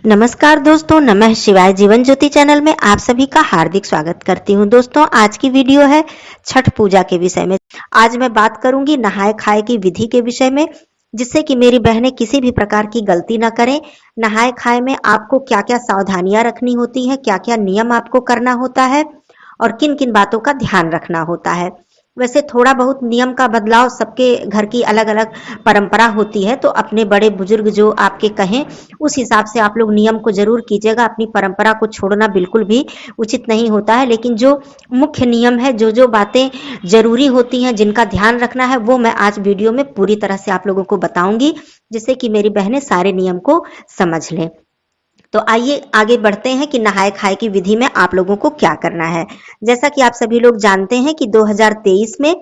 नमस्कार दोस्तों, नमः शिवाय जीवन ज्योति चैनल में आप सभी का हार्दिक स्वागत करती हूं। दोस्तों, आज की वीडियो है छठ पूजा के विषय में। आज मैं बात करूंगी नहाए खाए की विधि के विषय में, जिससे कि मेरी बहनें किसी भी प्रकार की गलती ना करें। नहाए खाए में आपको क्या क्या सावधानियां रखनी होती हैं, क्या क्या नियम आपको करना होता है और किन किन बातों का ध्यान रखना होता है। वैसे थोड़ा बहुत नियम का बदलाव, सबके घर की अलग अलग परंपरा होती है, तो अपने बड़े बुजुर्ग जो आपके कहें उस हिसाब से आप लोग नियम को जरूर कीजिएगा। अपनी परंपरा को छोड़ना बिल्कुल भी उचित नहीं होता है, लेकिन जो मुख्य नियम है, जो जो बातें जरूरी होती हैं, जिनका ध्यान रखना है, वो मैं आज वीडियो में पूरी तरह से आप लोगों को बताऊंगी, जिससे कि मेरी बहनें सारे नियम को समझ लें। तो आइए आगे बढ़ते हैं कि नहाए खाए की विधि में आप लोगों को क्या करना है। जैसा कि आप सभी लोग जानते हैं कि 2023 में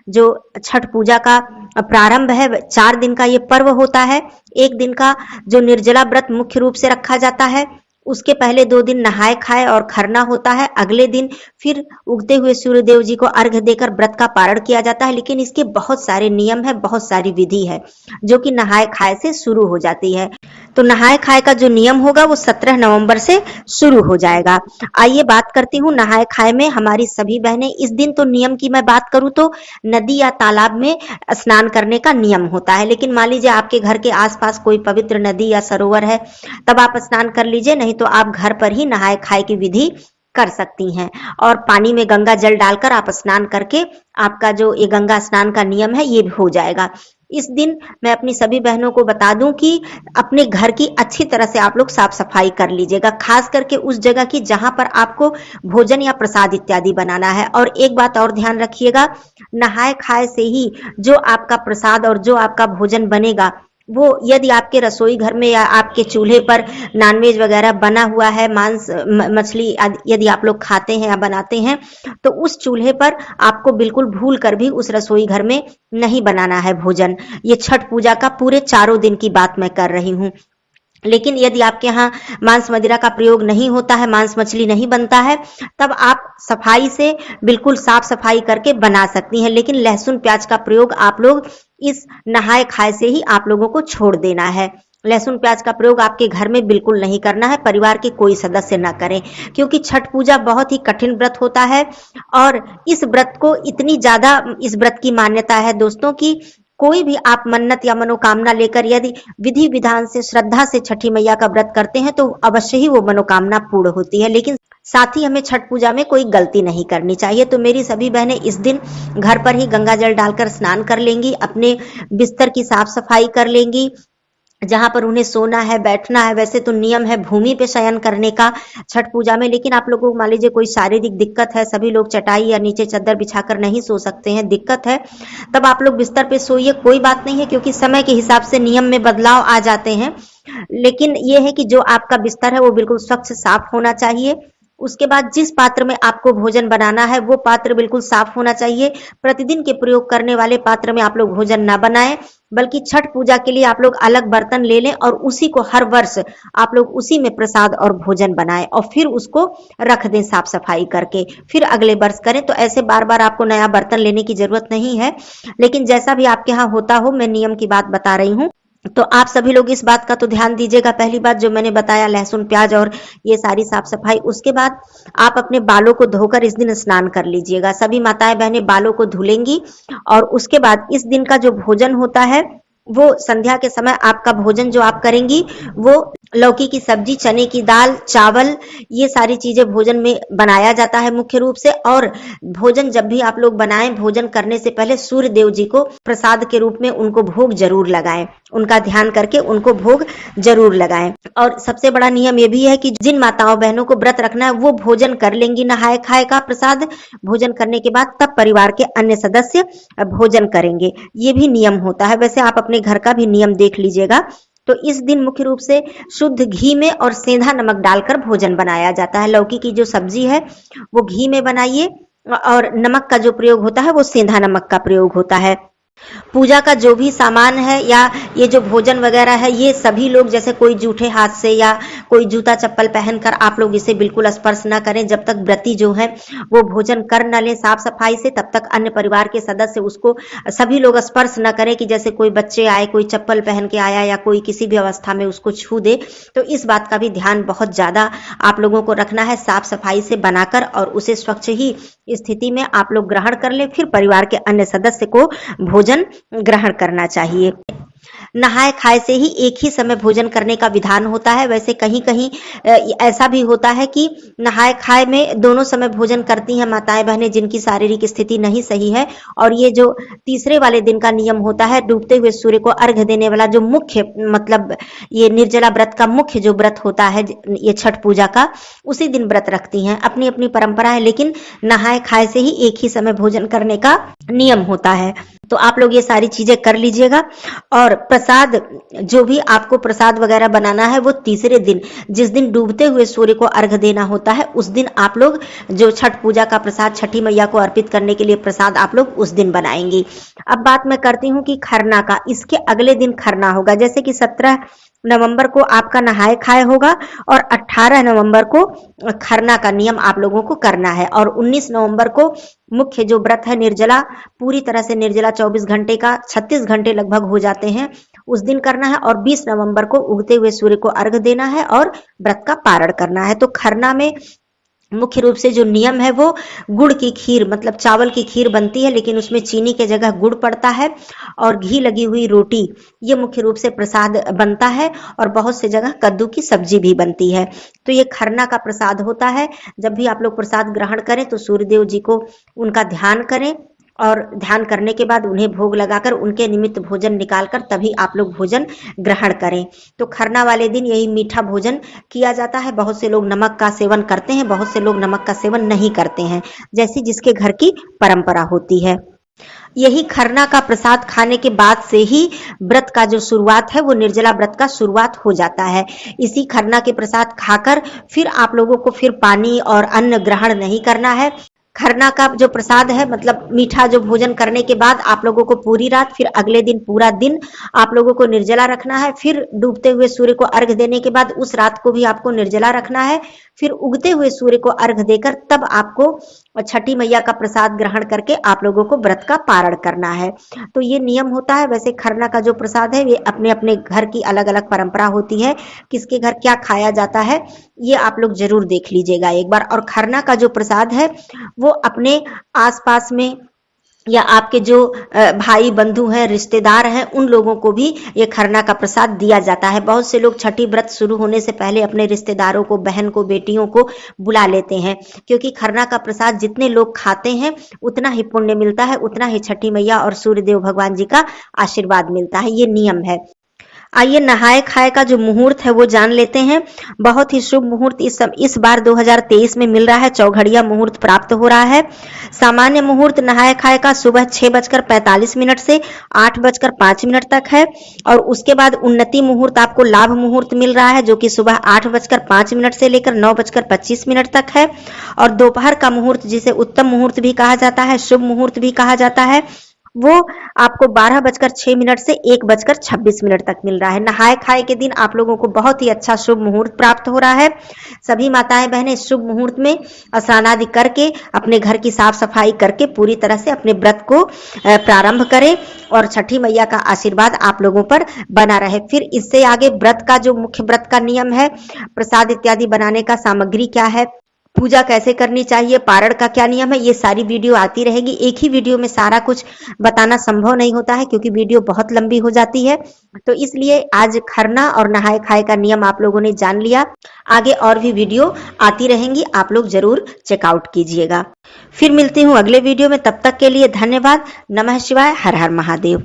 जो छठ पूजा का प्रारंभ है, 4 दिन का ये पर्व होता है। एक दिन का जो निर्जला व्रत मुख्य रूप से रखा जाता है, उसके पहले 2 दिन नहाए खाए और खरना होता है। अगले दिन फिर उगते हुए सूर्य देव जी को अर्घ्य देकर व्रत का पारण किया जाता है। लेकिन इसके बहुत सारे नियम है, बहुत सारी विधि है, जो कि नहाए खाए से शुरू हो जाती है। तो नहाए खाए का जो नियम होगा वो 17 नवंबर से शुरू हो जाएगा। आइए बात करती हूँ नहाए खाए में हमारी सभी बहनें। इस दिन तो नियम की मैं बात करूँ तो नदी या तालाब में स्नान करने का नियम होता है, लेकिन मान लीजिए आपके घर के आसपास कोई पवित्र नदी या सरोवर है, तब आप स्नान कर लीजिए, नहीं तो आप घर पर ही नहाए खाए की विधि कर सकती हैं। और पानी में गंगा जल डालकर आप स्नान करके आपका जो ये गंगा स्नान का नियम है ये हो जाएगा। इस दिन मैं अपनी सभी बहनों को बता दूं कि अपने घर की अच्छी तरह से आप लोग साफ सफाई कर लीजिएगा, खास करके उस जगह की जहां पर आपको भोजन या प्रसाद इत्यादि बनाना है। और एक बात और ध्यान रखिएगा, नहाए खाए से ही जो आपका प्रसाद और जो आपका भोजन बनेगा, वो यदि आपके रसोई घर में या आपके चूल्हे पर नॉनवेज वगैरह बना हुआ है, मांस मछली यदि आप लोग खाते हैं या बनाते हैं, तो उस चूल्हे पर आपको बिल्कुल भूल कर भी उस रसोई घर में नहीं बनाना है भोजन। ये छठ पूजा का पूरे 4 दिन की बात मैं कर रही हूँ। लेकिन यदि आपके यहाँ मांस मदिरा का प्रयोग नहीं होता है, मांस मछली नहीं बनता है, तब आप सफाई से बिल्कुल साफ सफाई करके बना सकती हैं। लेकिन लहसुन प्याज का प्रयोग आप लोग इस नहाए खाए से ही आप लोगों को छोड़ देना है। लहसुन प्याज का प्रयोग आपके घर में बिल्कुल नहीं करना है, परिवार के कोई सदस्य ना करें, क्योंकि छठ पूजा बहुत ही कठिन व्रत होता है। और इस व्रत को इतनी ज्यादा इस व्रत की मान्यता है दोस्तों की कोई भी आप मन्नत या मनोकामना लेकर यदि विधि विधान से श्रद्धा से छठी मैया का व्रत करते हैं तो अवश्य ही वो मनोकामना पूर्ण होती है। लेकिन साथ ही हमें छठ पूजा में कोई गलती नहीं करनी चाहिए। तो मेरी सभी बहनें इस दिन घर पर ही गंगा जल डालकर स्नान कर लेंगी, अपने बिस्तर की साफ सफाई कर लेंगी, जहां पर उन्हें सोना है, बैठना है। वैसे तो नियम है भूमि पे शयन करने का छठ पूजा में, लेकिन आप लोगों को मान लीजिए कोई शारीरिक दिक्कत है, सभी लोग चटाई या नीचे चादर बिछाकर नहीं सो सकते हैं, दिक्कत है, तब आप लोग बिस्तर पे सोइए, कोई बात नहीं है, क्योंकि समय के हिसाब से नियम में बदलाव आ जाते हैं। लेकिन यह है कि जो आपका बिस्तर है वो बिल्कुल स्वच्छ साफ होना चाहिए। उसके बाद जिस पात्र में आपको भोजन बनाना है वो पात्र बिल्कुल साफ होना चाहिए। प्रतिदिन के प्रयोग करने वाले पात्र में आप लोग भोजन ना बनाएं, बल्कि छठ पूजा के लिए आप लोग अलग बर्तन ले लें और उसी को हर वर्ष आप लोग उसी में प्रसाद और भोजन बनाएं और फिर उसको रख दें साफ सफाई करके, फिर अगले वर्ष करें। तो ऐसे बार बार आपको नया बर्तन लेने की जरूरत नहीं है, लेकिन जैसा भी आपके यहाँ होता हो, मैं नियम की बात बता रही हूँ। तो आप सभी लोग इस बात का तो ध्यान दीजिएगा। पहली बात जो मैंने बताया, लहसुन प्याज और ये सारी साफ सफाई। उसके बाद आप अपने बालों को धोकर इस दिन स्नान कर लीजिएगा। सभी माताएं बहनें बालों को धुलेंगी और उसके बाद इस दिन का जो भोजन होता है वो संध्या के समय आपका भोजन जो आप करेंगी वो लौकी की सब्जी, चने की दाल, चावल, ये सारी चीजें भोजन में बनाया जाता है मुख्य रूप से। और भोजन जब भी आप लोग बनाएं, भोजन करने से पहले सूर्य देव जी को प्रसाद के रूप में उनको भोग जरूर लगाएं, उनका ध्यान करके उनको भोग जरूर लगाएं। और सबसे बड़ा नियम ये भी है कि जिन माताओं बहनों को व्रत रखना है वो भोजन कर लेंगी नहाए खाए का प्रसाद, भोजन करने के बाद तब परिवार के अन्य सदस्य भोजन करेंगे, ये भी नियम होता है। वैसे आप अपने घर का भी नियम देख लीजिएगा। तो इस दिन मुख्य रूप से शुद्ध घी में और सेंधा नमक डालकर भोजन बनाया जाता है। लौकी की जो सब्जी है वो घी में बनाइए और नमक का जो प्रयोग होता है वो सेंधा नमक का प्रयोग होता है। पूजा का जो भी सामान है या ये जो भोजन वगैरह है, ये सभी लोग, जैसे कोई जूठे हाथ से या कोई जूता चप्पल पहनकर आप लोग इसे बिल्कुल स्पर्श न करें। जब तक व्रती जो है वो भोजन कर न ले साफ सफाई से, तब तक अन्य परिवार के सदस्य उसको सभी लोग स्पर्श न करें कि जैसे कोई बच्चे आए, कोई चप्पल पहन के आया या कोई किसी भी अवस्था में उसको छू दे। तो इस बात का भी ध्यान बहुत ज्यादा आप लोगों को रखना है, साफ सफाई से बनाकर और उसे स्वच्छ ही स्थिति में आप लोग ग्रहण कर ले, फिर परिवार के अन्य सदस्य को भोजन ग्रहण करना चाहिए। नहाए खाए से ही एक ही समय भोजन करने का विधान होता है। वैसे कहीं कहीं ऐसा भी होता है कि नहाए खाए में दोनों समय भोजन करती हैं माताएं बहनें जिनकी शारीरिक स्थिति नहीं सही है। और ये जो तीसरे वाले दिन का नियम होता है, डूबते हुए सूर्य को अर्घ देने वाला जो मुख्य, मतलब ये निर्जला व्रत का मुख्य जो व्रत होता है, ये छठ पूजा का, उसी दिन व्रत रखती हैं। अपनी अपनी परंपरा है, लेकिन नहाए खाए से ही एक ही समय भोजन करने का नियम होता है। तो आप लोग ये सारी चीजें कर लीजिएगा। और प्रसाद, जो भी आपको प्रसाद वगैरह बनाना है, वो तीसरे दिन, जिस दिन डूबते हुए सूर्य को अर्घ देना होता है, उस दिन आप लोग जो छठ पूजा का प्रसाद छठी मैया को अर्पित करने के लिए प्रसाद आप लोग उस दिन बनाएंगे। अब बात मैं करती हूँ कि खरना का। इसके अगले दिन खरना होगा, जैसे कि 17 नवंबर को आपका नहाए खाए होगा और 18 नवंबर को खरना का नियम आप लोगों को करना है। और 19 नवंबर को मुख्य जो व्रत है निर्जला, पूरी तरह से निर्जला 24 घंटे का, 36 घंटे लगभग हो जाते हैं, उस दिन करना है। और 20 नवंबर को उगते हुए सूर्य को अर्घ देना है और व्रत का पारण करना है। तो खरना में मुख्य रूप से जो नियम है वो गुड़ की खीर, मतलब चावल की खीर बनती है, लेकिन उसमें चीनी के जगह गुड़ पड़ता है, और घी लगी हुई रोटी, ये मुख्य रूप से प्रसाद बनता है। और बहुत से जगह कद्दू की सब्जी भी बनती है। तो ये खरना का प्रसाद होता है। जब भी आप लोग प्रसाद ग्रहण करें तो सूर्यदेव जी को उनका ध्यान करें, और ध्यान करने के बाद उन्हें भोग लगाकर उनके निमित्त भोजन निकालकर तभी आप लोग भोजन ग्रहण करें। तो खरना वाले दिन यही मीठा भोजन किया जाता है। बहुत से लोग नमक का सेवन करते हैं, बहुत से लोग नमक का सेवन नहीं करते हैं, जैसी जिसके घर की परंपरा होती है। यही खरना का प्रसाद खाने के बाद से ही व्रत का जो शुरुआत है वो निर्जला व्रत का शुरुआत हो जाता है। इसी खरना के प्रसाद खाकर फिर आप लोगों को फिर पानी और अन्न ग्रहण नहीं करना है। खरना का जो प्रसाद है, मतलब मीठा जो भोजन करने के बाद आप लोगों को पूरी रात, फिर अगले दिन पूरा दिन आप लोगों को निर्जला रखना है। फिर डूबते हुए सूर्य को अर्घ देने के बाद उस रात को भी आपको निर्जला रखना है। फिर उगते हुए सूर्य को अर्घ देकर तब आपको छठी मैया का प्रसाद ग्रहण करके आप लोगों को व्रत का पारण करना है। तो ये नियम होता है। वैसे खरना का जो प्रसाद है ये अपने अपने घर की अलग अलग परंपरा होती है, किसके घर क्या खाया जाता है ये आप लोग जरूर देख लीजिएगा एक बार। और खरना का जो प्रसाद है वो अपने आसपास में या आपके जो भाई बंधु हैं, रिश्तेदार हैं, उन लोगों को भी ये खरना का प्रसाद दिया जाता है। बहुत से लोग छठी व्रत शुरू होने से पहले अपने रिश्तेदारों को, बहन को, बेटियों को बुला लेते हैं, क्योंकि खरना का प्रसाद जितने लोग खाते हैं उतना ही पुण्य मिलता है, उतना ही छठी मैया और सूर्यदेव भगवान जी का आशीर्वाद मिलता है। ये नियम है। आइए नहाए खाए का जो मुहूर्त है वो जान लेते हैं। बहुत ही शुभ मुहूर्त इस बार 2023 में मिल रहा है। चौघड़िया मुहूर्त प्राप्त हो रहा है। सामान्य मुहूर्त नहाए खाए का सुबह 6:45 से 8:05 तक है। और उसके बाद उन्नति मुहूर्त आपको लाभ मुहूर्त मिल रहा है, जो कि सुबह 8:05 से लेकर 9:25 तक है। और दोपहर का मुहूर्त, जिसे उत्तम मुहूर्त भी कहा जाता है, शुभ मुहूर्त भी कहा जाता है, वो आपको 12:06 से 1:26 तक मिल रहा है। नहाए खाए के दिन आप लोगों को बहुत ही अच्छा शुभ मुहूर्त प्राप्त हो रहा है। सभी माताएं बहनें इस शुभ मुहूर्त में स्नान आदि करके अपने घर की साफ सफाई करके पूरी तरह से अपने व्रत को प्रारंभ करें, और छठी मैया का आशीर्वाद आप लोगों पर बना रहे। फिर इससे आगे व्रत का जो मुख्य व्रत का नियम है, प्रसाद इत्यादि बनाने का सामग्री क्या है, पूजा कैसे करनी चाहिए, पारण का क्या नियम है, ये सारी वीडियो आती रहेगी। एक ही वीडियो में सारा कुछ बताना संभव नहीं होता है, क्योंकि वीडियो बहुत लंबी हो जाती है। तो इसलिए आज खरना और नहाए खाए का नियम आप लोगों ने जान लिया। आगे और भी वीडियो आती रहेंगी, आप लोग जरूर चेकआउट कीजिएगा। फिर मिलती हूँ अगले वीडियो में, तब तक के लिए धन्यवाद। नमः शिवाय, हर हर महादेव।